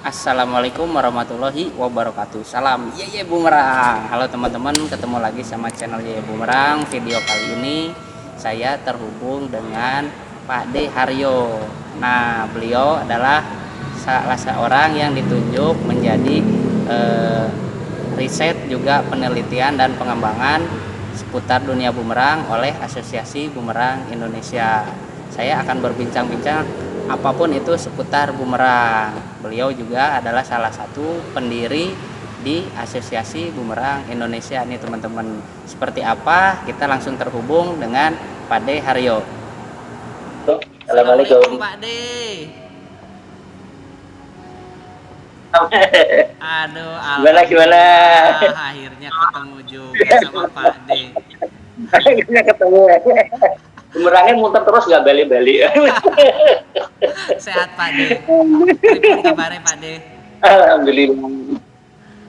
Assalamualaikum warahmatullahi wabarakatuh. Salam Yeye Bumerang. Halo teman-teman, ketemu lagi sama channel Yeye Bumerang. Video kali ini saya terhubung dengan Pak D Haryo. Nah, beliau adalah salah seorang yang ditunjuk menjadi riset juga penelitian dan pengembangan seputar dunia bumerang oleh Asosiasi Bumerang Indonesia. Saya akan berbincang-bincang apapun itu seputar bumerang. Beliau juga adalah salah satu pendiri di Asosiasi Bumerang Indonesia nih teman-teman. Seperti apa? Kita langsung terhubung dengan Pak D Haryo. Assalamualaikum Pak D. Aduh, gimana? akhirnya ketemu juga sama Pak D. Akhirnya ketemu. Bumerangnya muter terus nggak balik-balik. Sehat Pak D. Pripun kabarnya Pak D? Alhamdulillah.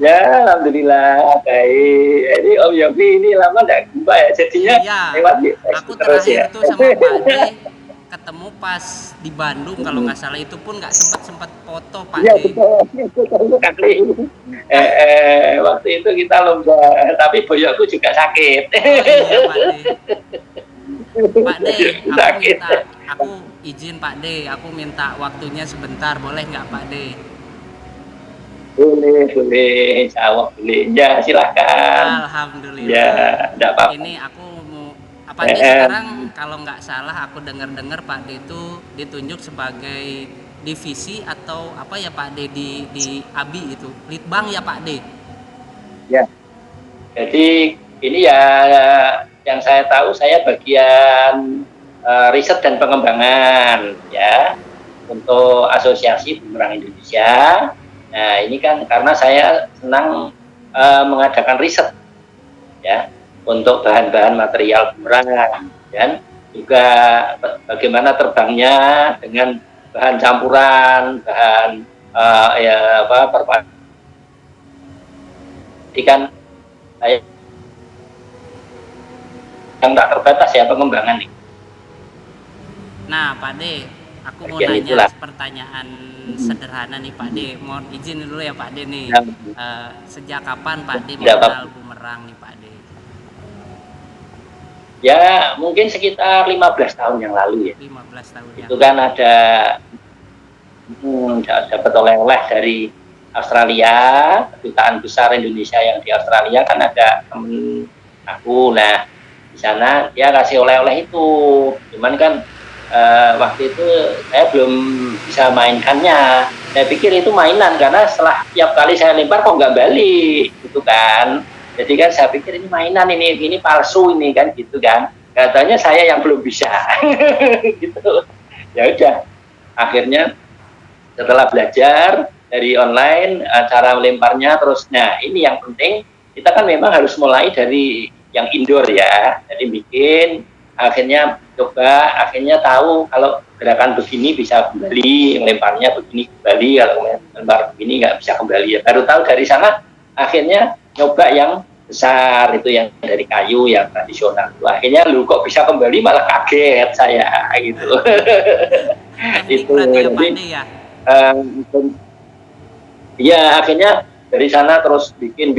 Ya, alhamdulillah baik. Ini Om Yofi ini lama nggak jumpa ya, jadinya Iya, lewat aku terus terakhir ya. tuh sama Pak D ketemu pas di Bandung kalau nggak salah, itu pun nggak sempat foto Pak Iya D. betul kali. Waktu itu kita lomba, tapi boyokku juga sakit. Oh iya Pak D. Pak D, Sakit. aku izin Pak D, aku minta waktunya sebentar, boleh nggak Pak D? Boleh, insya Allah boleh. Ya, silakan. Alhamdulillah. Ya, enggak apa-apa. Ini aku mau Pak D sekarang kalau nggak salah aku dengar Pak D itu ditunjuk sebagai divisi atau apa ya Pak D di ABI itu, Litbang ya Pak D? Ya. Jadi ini ya yang saya tahu, saya bagian riset dan pengembangan ya untuk Asosiasi Bumerang Indonesia. Nah, ini kan karena saya senang mengadakan riset ya untuk bahan-bahan material bumerang, dan juga bagaimana terbangnya dengan bahan campuran, bahan perpaduan. Jadi kan saya yang tak terbatas ya pengembangan nih. Nah Pak D, aku mau Bagian nanya itulah. pertanyaan sederhana nih Pak D. Mohon izin dulu ya Pak D nih. Ya. Sejak kapan Pak D Tidak mengenal apa-apa. bumerang nih Pak D? Ya mungkin sekitar 15 tahun yang lalu ya. 15 tahun yang Itu kan ada dapat oleh-oleh dari Australia, kedutaan besar Indonesia yang di Australia kan ada temen aku. Nah, di sana dia kasih oleh-oleh itu. Cuman kan waktu itu saya belum bisa mainkannya. Saya pikir itu mainan karena setelah tiap kali saya lempar kok nggak balik, gitu kan. Jadi kan saya pikir ini mainan, ini palsu ini kan, gitu kan. Katanya saya yang belum bisa, gitu. Ya udah, akhirnya setelah belajar dari online cara melemparnya terus. Nah, ini yang penting, kita kan memang harus mulai dari yang indoor ya. Jadi bikin, akhirnya coba, akhirnya tahu kalau gerakan begini bisa kembali, melemparnya begini kembali, kalau melempar begini nggak bisa kembali ya. Baru tahu dari sana, akhirnya nyoba yang besar itu, yang dari kayu, yang tradisional. Akhirnya lu kok bisa kembali, malah kaget saya gitu. Itu berarti ya Pak D ya? Ya akhirnya dari sana terus bikin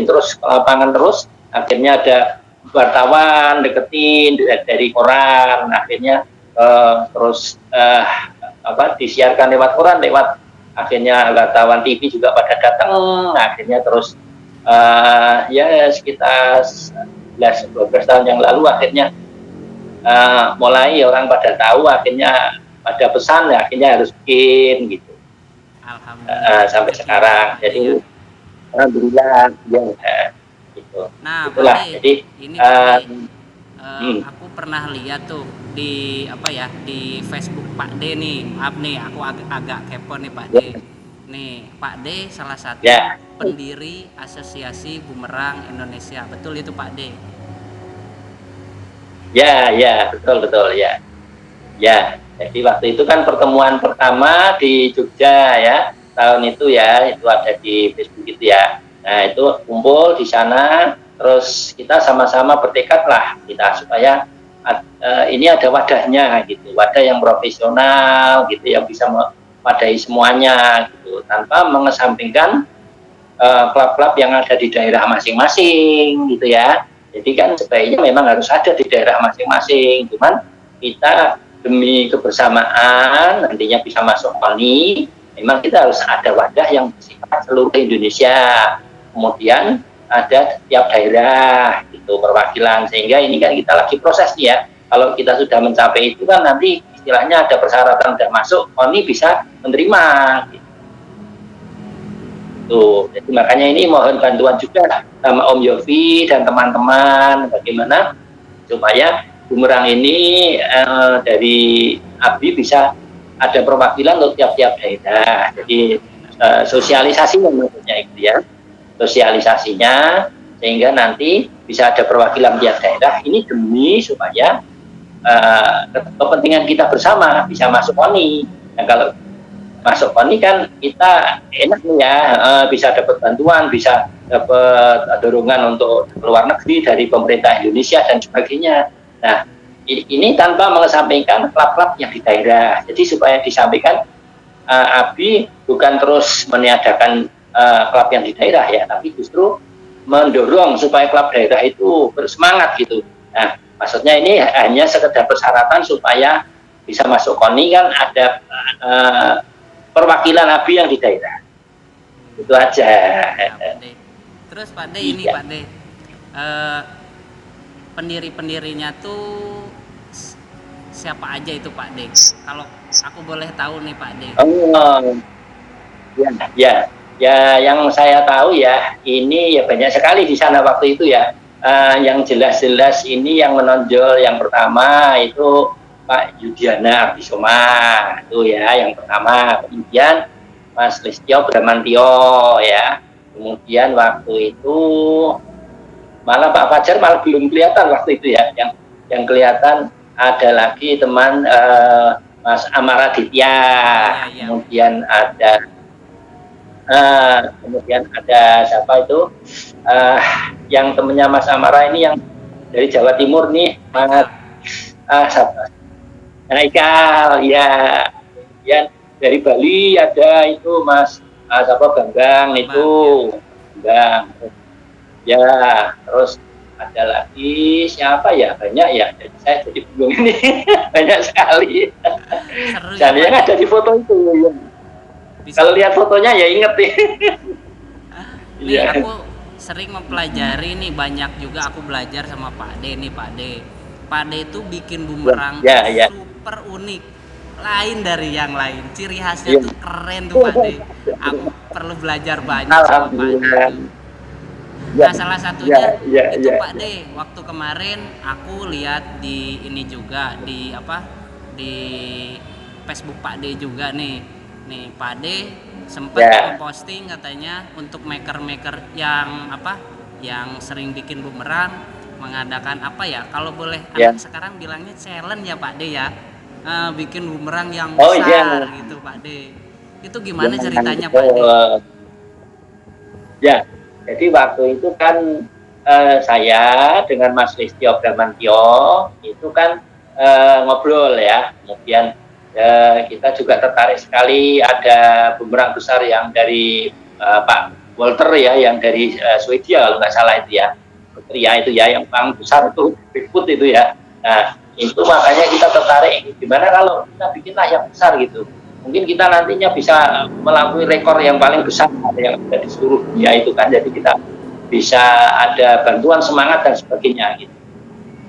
terus ke lapangan terus. Akhirnya ada wartawan deketin dari koran, akhirnya terus disiarkan lewat koran, lewat akhirnya wartawan TV juga pada datang. Akhirnya terus ya sekitar 11-12 tahun yang lalu akhirnya mulai orang pada tahu, akhirnya pada pesan, akhirnya harus bikin gitu. Sampai sekarang. Jadi alhamdulillah ya gitu. Nah Itulah. Pak D, Jadi ini aku pernah lihat tuh di di Facebook Pak D nih. Maaf nih, aku agak kepo nih Pak D. Nih Pak D salah satu pendiri Asosiasi Bumerang Indonesia, betul itu Pak D? Ya betul ya. Ya, jadi waktu itu kan pertemuan pertama di Jogja ya, tahun itu ya, itu ada di Facebook itu ya. Nah itu kumpul di sana, terus kita sama-sama bertekad lah kita supaya ini ada wadahnya gitu, wadah yang profesional gitu, yang bisa mewadai semuanya gitu, tanpa mengesampingkan klub-klub yang ada di daerah masing-masing gitu ya. Jadi kan sebaiknya memang harus ada di daerah masing-masing. Cuman kita demi kebersamaan nantinya bisa masuk KONI, memang kita harus ada wadah yang bersifat seluruh Indonesia. Kemudian ada tiap daerah gitu perwakilan, sehingga ini kan kita lagi proses nih ya. Kalau kita sudah mencapai itu kan nanti istilahnya ada persyaratan sudah masuk, KONI bisa menerima gitu. Jadi makanya ini mohon bantuan juga sama Om Yofi dan teman-teman bagaimana supaya Bumerang ini dari ABI bisa ada perwakilan untuk tiap-tiap daerah. Jadi sosialisasinya maksudnya itu ya, sosialisasinya sehingga nanti bisa ada perwakilan tiap daerah. Ini demi supaya kepentingan kita bersama bisa masuk KONI. Nah, kalau masuk KONI kan kita enak nih ya, bisa dapat bantuan, bisa dapat dorongan untuk luar negeri dari pemerintah Indonesia dan sebagainya. Nah, ini tanpa mengesampingkan klub-klub yang di daerah. Jadi supaya disampaikan ABI bukan terus meniadakan klub yang di daerah ya, tapi justru mendorong supaya klub daerah itu bersemangat gitu. Nah, maksudnya ini hanya sekedar persyaratan supaya bisa masuk KONI kan ada perwakilan ABI yang di daerah. Itu aja. Ya, Pak De. Terus Pak De ini Pak De, pendiri-pendirinya tuh siapa aja itu Pak De? Kalau aku boleh tahu nih Pak De. Ya, yang saya tahu ya, ini ya banyak sekali di sana waktu itu ya. Yang jelas-jelas ini yang menonjol yang pertama itu Pak Yudiana Abisoma, itu ya yang pertama. Kemudian Mas Listio Bramantio ya. Kemudian waktu itu malah Pak Fajar malah belum kelihatan waktu itu ya. Yang kelihatan ada lagi teman Mas Amara Ditya. Kemudian ada siapa itu yang temennya Mas Amara ini yang dari Jawa Timur nih, Mas Ikal ya. Kemudian dari Bali ada itu Mas Bambang itu Bambang ya. Terus ada lagi siapa ya, banyak ya, jadi saya jadi bingung ini. Banyak sekali. Dan yang ada di foto itu ya. Kalau lihat fotonya ya inget nih. Nih aku sering mempelajari nih, banyak juga aku belajar sama Pak De nih Pak De. Pak De itu bikin bumerang super unik, lain dari yang lain. Ciri khasnya tuh keren tuh Pak De. Aku perlu belajar banyak sama Pak De. Nah salah satunya itu Pak De, waktu kemarin aku lihat di ini juga di Facebook Pak De juga nih Pak De sempat posting katanya untuk maker-maker yang yang sering bikin bumerang mengadakan kalau boleh anak sekarang bilangnya challenge ya Pak De ya, bikin bumerang yang besar gitu Pak De. Itu gimana ceritanya Pak De? Ya, jadi waktu itu kan saya dengan Mas Listio Bramantio itu kan ngobrol ya. Kemudian kita juga tertarik sekali, ada bumerang besar yang dari Pak Walter ya, yang dari Swedia kalau nggak salah itu ya, Pria itu ya, yang paling besar itu Bigfoot itu ya. Nah itu makanya kita tertarik, gimana kalau kita bikinlah yang besar gitu, mungkin kita nantinya bisa melampaui rekor yang paling besar yang ada di seluruh dunia itu kan, jadi kita bisa ada bantuan semangat dan sebagainya gitu.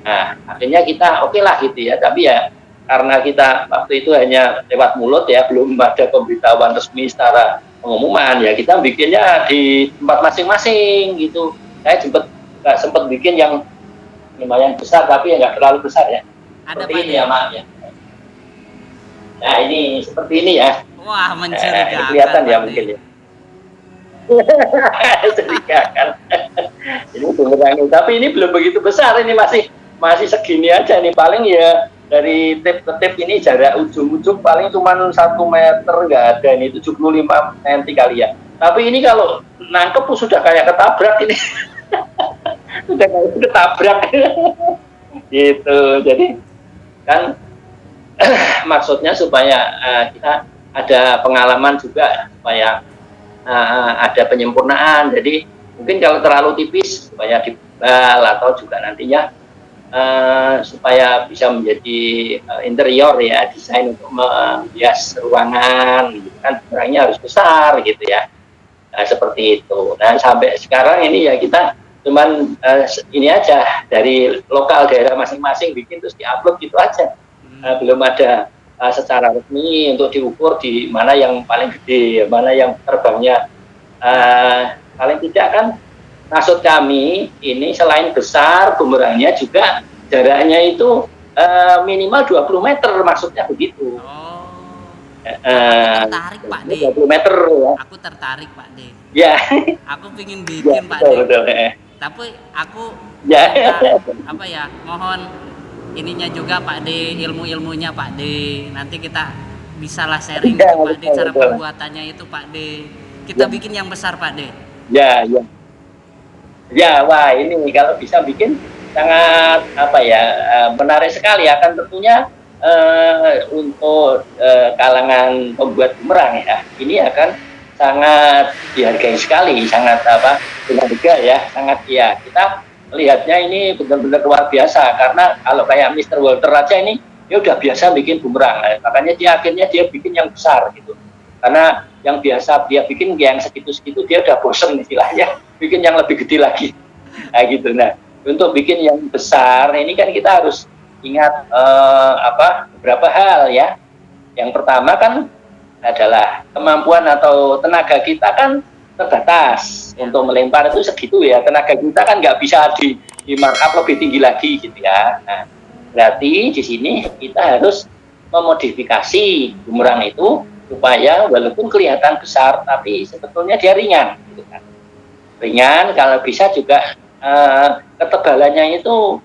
Nah akhirnya kita oke lah gitu ya, tapi ya karena kita waktu itu hanya lewat mulut ya, belum ada pemberitahuan resmi secara pengumuman ya, kita bikinnya di tempat masing-masing gitu. Saya sempat bikin yang lumayan besar tapi nggak terlalu besar ya. Ada seperti ini ya Mak ya. Nah ini seperti ini ya. Wah mencurigakan. Kelihatan ya mungkin ya. Mencurigakan. Ini bumerang, tapi ini belum begitu besar, ini masih segini aja nih, paling ya dari tip ke tip ini jarak ujung-ujung paling cuma 1 meter, nggak ada, ini 75 cm kali ya. Tapi ini kalau nangkep sudah kayak ketabrak ini. Sudah kayak ketabrak. Gitu. Jadi kan maksudnya supaya kita ada pengalaman juga supaya ada penyempurnaan. Jadi mungkin kalau terlalu tipis supaya dibal, atau juga nantinya supaya bisa menjadi interior ya, desain untuk menghias ruangan gitu kan, barangnya harus besar gitu ya. Nah, seperti itu. Nah, sampai sekarang ini ya kita cuman ini aja dari lokal daerah masing-masing bikin terus diupload gitu aja. Belum ada secara resmi untuk diukur di mana yang paling gede, mana yang terbangnya paling tidak kan. Maksud kami ini selain besar, bumerangnya juga jaraknya itu minimal 20 meter, maksudnya begitu. Tertarik Pak De. 20 meter ya. Aku tertarik Pak De. Ya. Aku pengen bikin Ya, Pak De. betul. Tapi aku Ya. apa ya, mohon ininya juga Pak De, ilmu-ilmunya Pak De. Nanti kita bisalah sharing Ya, gitu Pak De, cara betul. pembuatannya itu Pak De. Kita bikin yang besar Pak De. Ya. Ya, wah ini kalau bisa bikin sangat apa ya, menarik sekali. Akan tentunya untuk kalangan pembuat bumerang ya, ini akan sangat dihargai sekali, sangat berharga ya, sangat ya. Kita melihatnya ini benar-benar luar biasa, karena kalau kayak Mr. Walter aja ini dia udah biasa bikin bumerang, makanya dia akhirnya dia bikin yang besar gitu. Karena yang biasa dia bikin yang segitu-segitu dia udah bosen istilahnya, bikin yang lebih gede lagi. Nah gitu. Nah, untuk bikin yang besar ini kan kita harus ingat beberapa hal ya. Yang pertama kan adalah kemampuan atau tenaga kita kan terbatas. Untuk melempar itu segitu ya, tenaga kita kan nggak bisa di markup lebih tinggi lagi gitu ya. Nah, berarti di sini kita harus memodifikasi bumerang itu supaya walaupun kelihatan besar tapi sebetulnya dia ringan gitu kan. Ringan, kalau bisa juga ketebalannya itu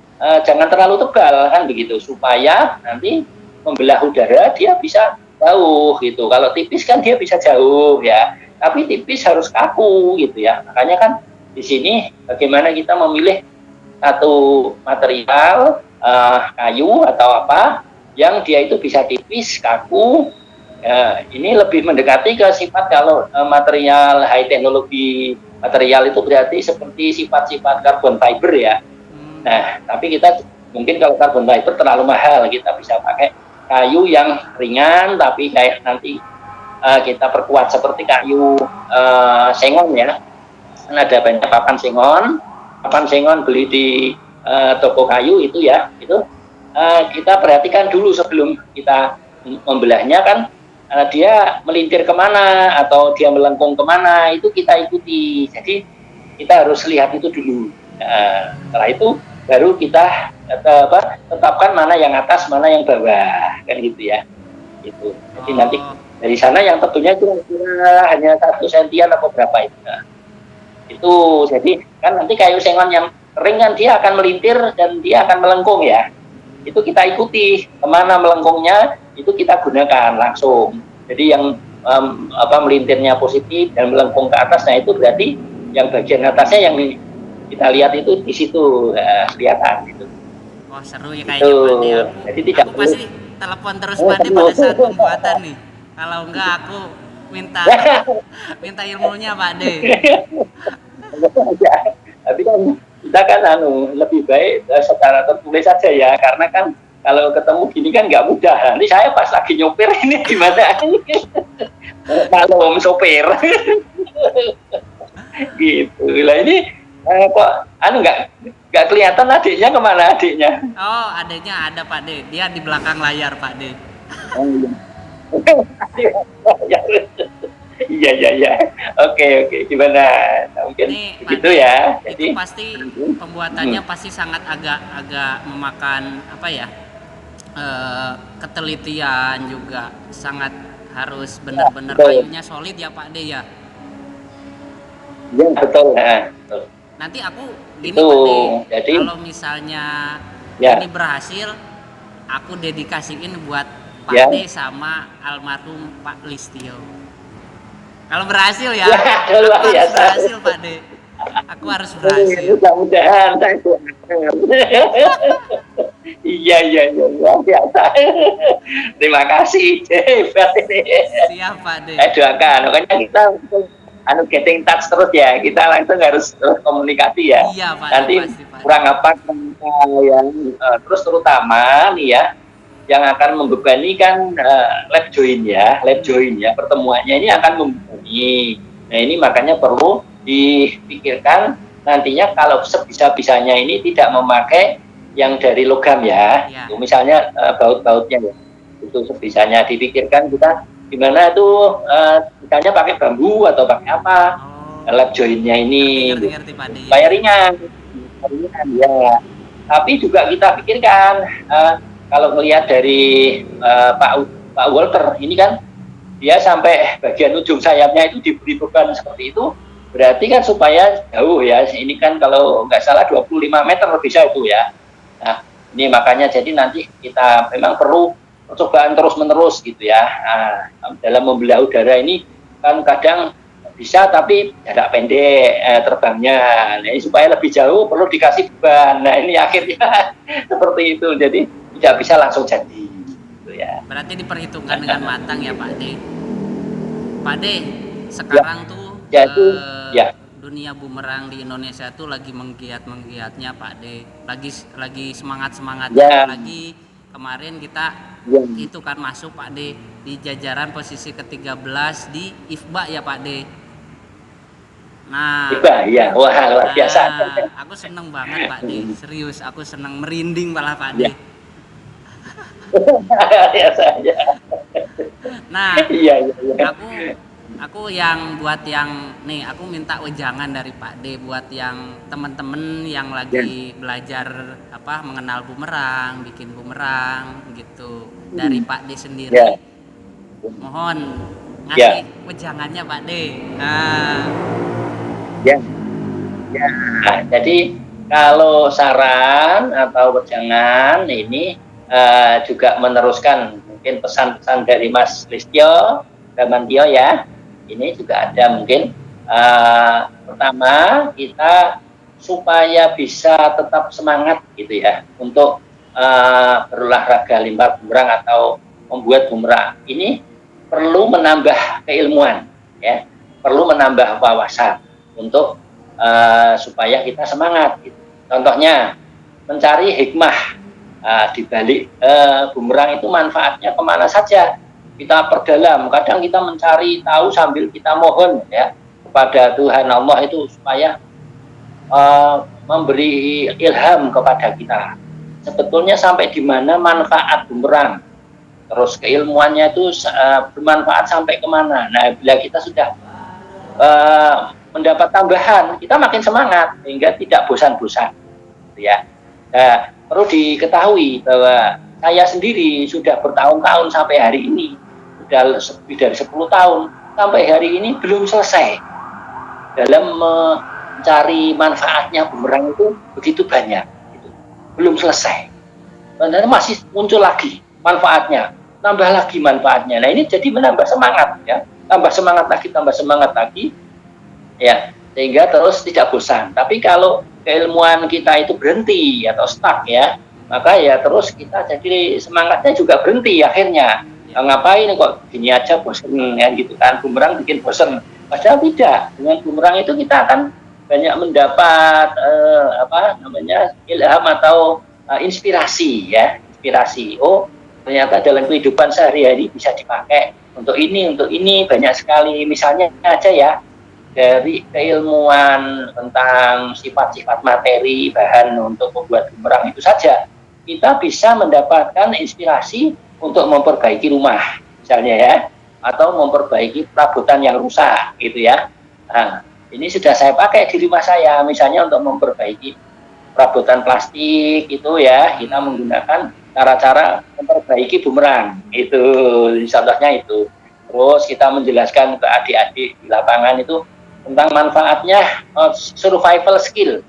jangan terlalu tebal kan begitu, supaya nanti membelah udara dia bisa jauh gitu. Kalau tipis kan dia bisa jauh ya, tapi tipis harus kaku gitu ya. Makanya kan di sini bagaimana kita memilih satu material kayu atau apa yang dia itu bisa tipis, kaku. Ini lebih mendekati ke sifat kalau material high teknologi material itu berarti seperti sifat-sifat carbon fiber ya. Nah, tapi kita mungkin kalau carbon fiber terlalu mahal, kita bisa pakai kayu yang ringan tapi kayak nanti kita perkuat seperti kayu sengon ya. Kan ada banyak papan sengon beli di toko kayu itu ya, itu kita perhatikan dulu sebelum kita membelahnya kan, dia melintir kemana atau dia melengkung kemana, itu kita ikuti. Jadi kita harus lihat itu dulu. Setelah itu baru kita tetapkan mana yang atas, mana yang bawah, kan gitu ya. Itu. Jadi nanti dari sana yang tentunya kira-kira hanya 1 sentian atau berapa itu. Itu jadi kan nanti kayu sengon yang kering kan dia akan melintir dan dia akan melengkung ya. Itu kita ikuti kemana melengkungnya, itu kita gunakan langsung. Jadi yang melintirnya positif dan melengkung ke atas, nah itu berarti yang bagian atasnya yang kita lihat itu di situ kelihatan gitu. Wah, seru ya kayaknya Pak De. Jadi tidak aku pasti telepon terus Pak De pada saat pembuatan nih. Kalau enggak aku minta ilmunya Pak De. Tapi kan kita kan lebih baik secara tertulis saja ya, karena kan kalau ketemu gini kan nggak mudah. Nanti saya pas lagi nyopir ini gimana? Kalau sopir gitu. Lah ini kok nggak kelihatan adiknya kemana adiknya? Oh, adiknya ada Pak De. Dia di belakang layar Pak De. Iya. Oke. Gimana? Nah, mungkin ini, begitu ya. Jadi itu pasti pembuatannya pasti sangat agak memakan apa ya? Ketelitian juga, sangat harus benar-benar kayunya solid ya Pak De ya. Iya betul. Betul. Nanti aku gini itu, Pak De, jadi, kalau misalnya ini berhasil, aku dedikasiin buat Pak De sama almarhum Pak Listio. Kalau berhasil ya, aku harus berhasil Pak De. Aku harus berhasil. Mudah-mudahan saya Iya, iya, iya, luar biasa. Terima kasih, hebat ini. Siap Pak De. Doakan, makanya kita getting touch terus ya, kita langsung harus terus komunikasi ya. Iya Pak De, Nanti pasti Pak De. kurang apa yang terus terutama nih ya, yang akan membebani kan lab join ya, pertemuannya ini akan membebani. Nah ini makanya perlu dipikirkan nantinya kalau sebisa-bisanya ini tidak memakai yang dari logam ya, Ya. itu misalnya baut-bautnya ya, itu sebisanya dipikirkan kita gimana tuh misalnya pakai bambu atau pakai apa lab joinnya ini, Ngerti Pak De. supaya ringan ya. Tapi juga kita pikirkan kalau melihat dari Pak Walter ini kan dia sampai bagian ujung sayapnya itu diberi beban seperti itu, berarti kan supaya jauh ya, ini kan kalau nggak salah 25 meter bisa itu ya. Nah ini makanya jadi nanti kita memang perlu percobaan terus-menerus gitu ya. Nah, dalam membelah udara ini kan kadang bisa tapi jarak pendek terbangnya. Nah, ini supaya lebih jauh perlu dikasih beban. Nah ini akhirnya seperti itu. Jadi tidak bisa langsung jadi. Gitu ya. Berarti diperhitungkan dengan matang ya Pak De. Pak De, sekarang tuh Ya, itu, ya. dunia bumerang di Indonesia tuh lagi menggiat-menggiatnya Pak De. Lagi semangat-semangatnya. Ya. Apalagi kemarin kita itu kan masuk Pak De di jajaran posisi ke-13 di IFBA ya Pak De. Nah, ya, wah luar biasa. Aku seneng banget Pak De, serius aku seneng, merinding malah Pak De. Biasa aja. Nah, iya. aku yang buat yang nih, aku minta wejangan dari Pak De buat yang temen-temen yang lagi belajar apa mengenal bumerang, bikin bumerang gitu. Dari Pak De sendiri, mohon ngasih wejangannya Pak De. Nah, jadi kalau saran atau wejangan ini juga meneruskan mungkin pesan-pesan dari Mas Listio Damantio ya. Ini juga ada mungkin pertama kita supaya bisa tetap semangat gitu ya untuk berolahraga lempar bumerang atau membuat bumerang. Ini perlu menambah keilmuan ya, perlu menambah wawasan untuk supaya kita semangat gitu. Contohnya mencari hikmah di balik bumerang itu manfaatnya kemana saja, kita perdalam. Kadang kita mencari tahu sambil kita mohon ya kepada Tuhan Allah itu supaya memberi ilham kepada kita sebetulnya sampai di mana manfaat bumerang, terus keilmuannya itu bermanfaat sampai kemana. Nah bila kita sudah mendapat tambahan, kita makin semangat sehingga tidak bosan-bosan ya. Nah, perlu diketahui bahwa saya sendiri sudah bertahun-tahun sampai hari ini, sudah lebih dari 10 tahun sampai hari ini belum selesai dalam mencari manfaatnya bumerang itu begitu banyak gitu. Belum selesai, dan masih muncul lagi manfaatnya, nambah lagi manfaatnya. Nah ini jadi menambah semangat ya, tambah semangat lagi ya, sehingga terus tidak bosan. Tapi kalau keilmuan kita itu berhenti atau stuck ya, maka ya terus kita jadi semangatnya juga berhenti akhirnya. Ngapain kok gini aja bosan ya gitu kan, bumerang bikin bosan. Padahal tidak, dengan bumerang itu kita akan banyak mendapat ilham atau inspirasi ya, inspirasi. Oh ternyata dalam kehidupan sehari-hari bisa dipakai untuk ini banyak sekali. Misalnya aja ya, dari keilmuan tentang sifat-sifat materi bahan untuk membuat bumerang itu saja kita bisa mendapatkan inspirasi untuk memperbaiki rumah misalnya ya, atau memperbaiki perabotan yang rusak gitu ya. Nah, ini sudah saya pakai di rumah saya misalnya untuk memperbaiki perabotan plastik itu ya, kita menggunakan cara-cara memperbaiki bumerang itu, contohnya itu. Terus kita menjelaskan ke adik-adik di lapangan itu tentang manfaatnya survival skill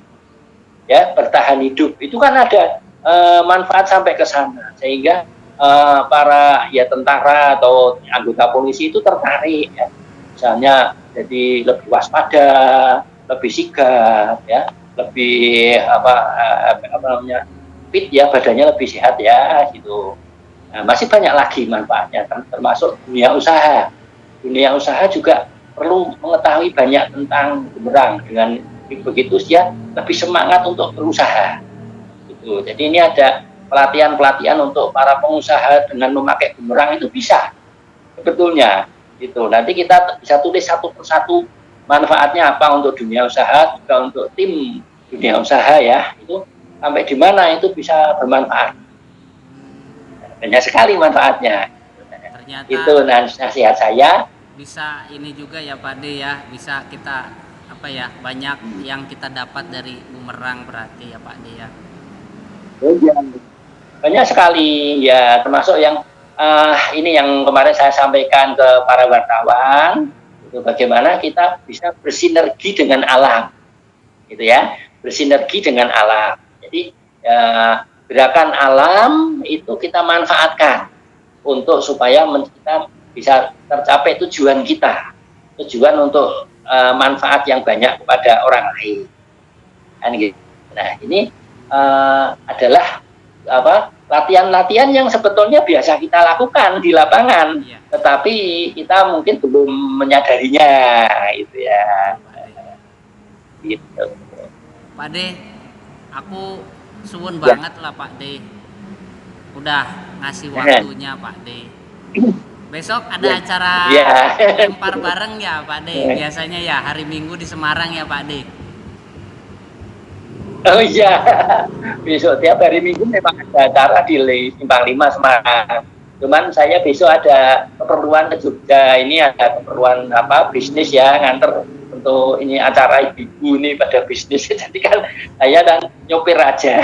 ya, bertahan hidup itu kan ada manfaat sampai ke sana, sehingga para ya tentara atau anggota polisi itu tertarik ya, misalnya jadi lebih waspada, lebih sigap ya, lebih fit ya, badannya lebih sehat ya gitu. Nah, masih banyak lagi manfaatnya, termasuk dunia usaha. Dunia usaha juga perlu mengetahui banyak tentang bumerang. Dengan begitu dia lebih semangat untuk berusaha. Gitu. Jadi ini ada pelatihan-pelatihan untuk para pengusaha dengan memakai bumerang itu bisa sebetulnya. Gitu. Nanti kita bisa tulis satu persatu manfaatnya apa untuk dunia usaha, juga untuk tim dunia usaha ya. Itu sampai di mana itu bisa bermanfaat. Banyak sekali manfaatnya. Ternyata Itu nasihat saya. bisa ini juga ya Pak De ya, bisa kita apa ya, banyak yang kita dapat dari bumerang berarti ya Pak De ya. Banyak sekali ya, termasuk yang ini yang kemarin saya sampaikan ke para wartawan, itu bagaimana kita bisa bersinergi dengan alam, gitu ya, bersinergi dengan alam. Jadi gerakan alam itu kita manfaatkan untuk supaya kita bisa tercapai tujuan kita, tujuan untuk manfaat yang banyak kepada orang lain. Nah ini adalah latihan-latihan yang sebetulnya biasa kita lakukan di lapangan, tetapi kita mungkin belum menyadarinya, gitu ya. Gitu. Pak De, aku suwun banget lah Pak De, udah ngasih waktunya Pak De. Besok ada acara lempar bareng ya Pak De, biasanya ya hari Minggu di Semarang ya Pak De. Oh iya, besok tiap hari Minggu memang ada acara di Simpang 5 Semarang. Cuman saya besok ada keperluan ke Jogja, ini ada keperluan bisnis ya, nganter untuk ini acara ibu ini pada bisnis. Jadi kan saya dan nyopir aja.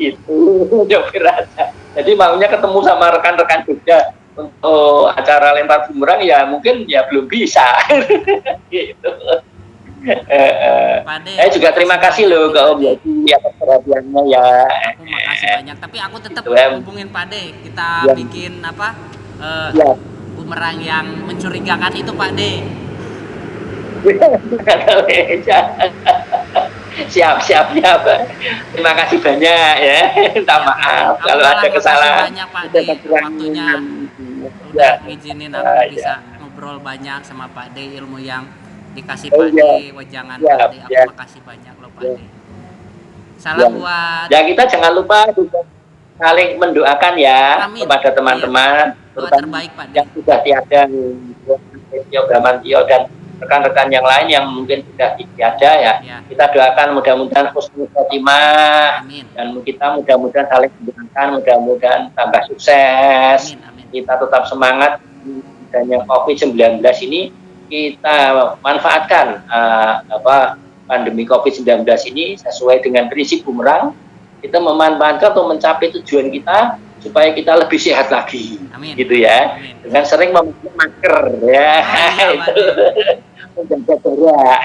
Itu nyopir aja. Jadi maunya ketemu sama rekan-rekan Jogja untuk acara lempar bumerang ya mungkin ya belum bisa. Gitu. Saya juga terima kasih loh ke Om Yati atas perhatiannya ya. Aku makasih banyak, tapi aku tetap hubungin Pak De, kita bikin bumerang yang mencurigakan itu Pak De. Siap. Terima kasih banyak ya. Minta maaf kalau ada kesalahan. Banyak Pak De, waktunya udah ngizinin aku bisa ngobrol banyak sama Pak De, ilmu yang dikasih Pak De, wejangan Pak De. Aku makasih banyak loh Pak De. Salam buat ya, kita jangan lupa juga saling mendoakan ya. Amin. Kepada teman-teman doa terbaik Pak De yang sudah tiada, Tio Bramantio dan rekan-rekan yang lain yang mungkin sudah tiada ya. Kita doakan mudah-mudahan husnul khotimah, dan kita mudah-mudahan saling mendoakan, mudah-mudahan tambah sukses. Amin. Kita tetap semangat, dan yang COVID-19 ini kita manfaatkan pandemi COVID-19 ini sesuai dengan prinsip bumerang. Kita memanfaatkan untuk mencapai tujuan kita supaya kita lebih sehat lagi. Amin. Gitu ya. Amin. Dengan sering memakai masker ya. Itu menjaga jarak.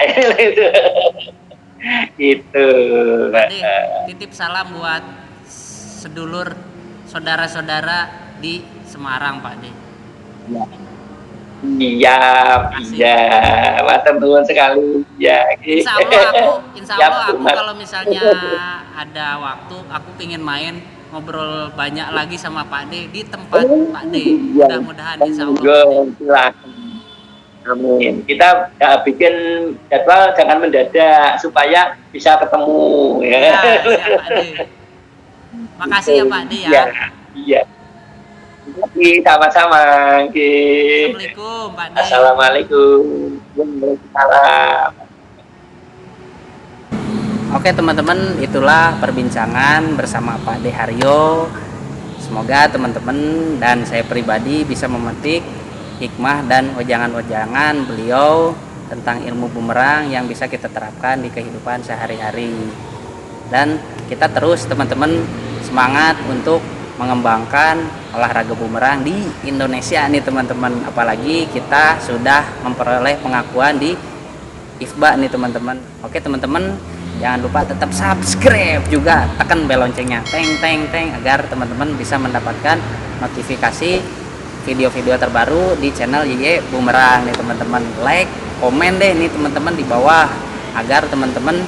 Gitu. Pak De, titip salam buat sedulur saudara-saudara di Semarang Pak De. Iya, matur nuwun sekali. Ya, insya Allah aku kalau misalnya ada waktu, aku pengen main ngobrol banyak lagi sama Pak De di tempat Pak De. Mudah-mudahan insya Allah. Amin. Kita bikin jadwal jangan mendadak supaya bisa ketemu. Ya, Pak De. Makasih ya Pak De ya. Iya. Sama-sama. Assalamualaikum Pak De. Assalamualaikum. Waalaikumsalam. Oke teman-teman, itulah perbincangan bersama Pak De Haryo. Semoga teman-teman dan saya pribadi bisa memetik hikmah dan wejangan-wejangan beliau tentang ilmu bumerang yang bisa kita terapkan di kehidupan sehari-hari. Dan kita terus teman-teman semangat untuk mengembangkan olahraga bumerang di Indonesia nih teman-teman, apalagi kita sudah memperoleh pengakuan di IFBA nih teman-teman. Oke teman-teman, jangan lupa tetap subscribe juga, tekan bel loncengnya teng agar teman-teman bisa mendapatkan notifikasi video-video terbaru di channel YY Bumerang nih teman-teman. Like, komen deh nih teman-teman di bawah agar teman-teman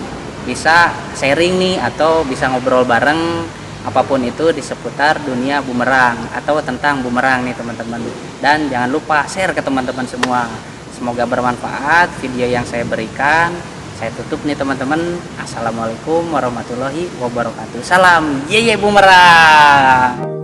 bisa sharing nih atau bisa ngobrol bareng apapun itu di seputar dunia bumerang atau tentang bumerang nih teman-teman. Dan jangan lupa share ke teman-teman semua. Semoga bermanfaat video yang saya berikan. Saya tutup nih teman-teman. Assalamualaikum warahmatullahi wabarakatuh. Salam Yeye Bumerang.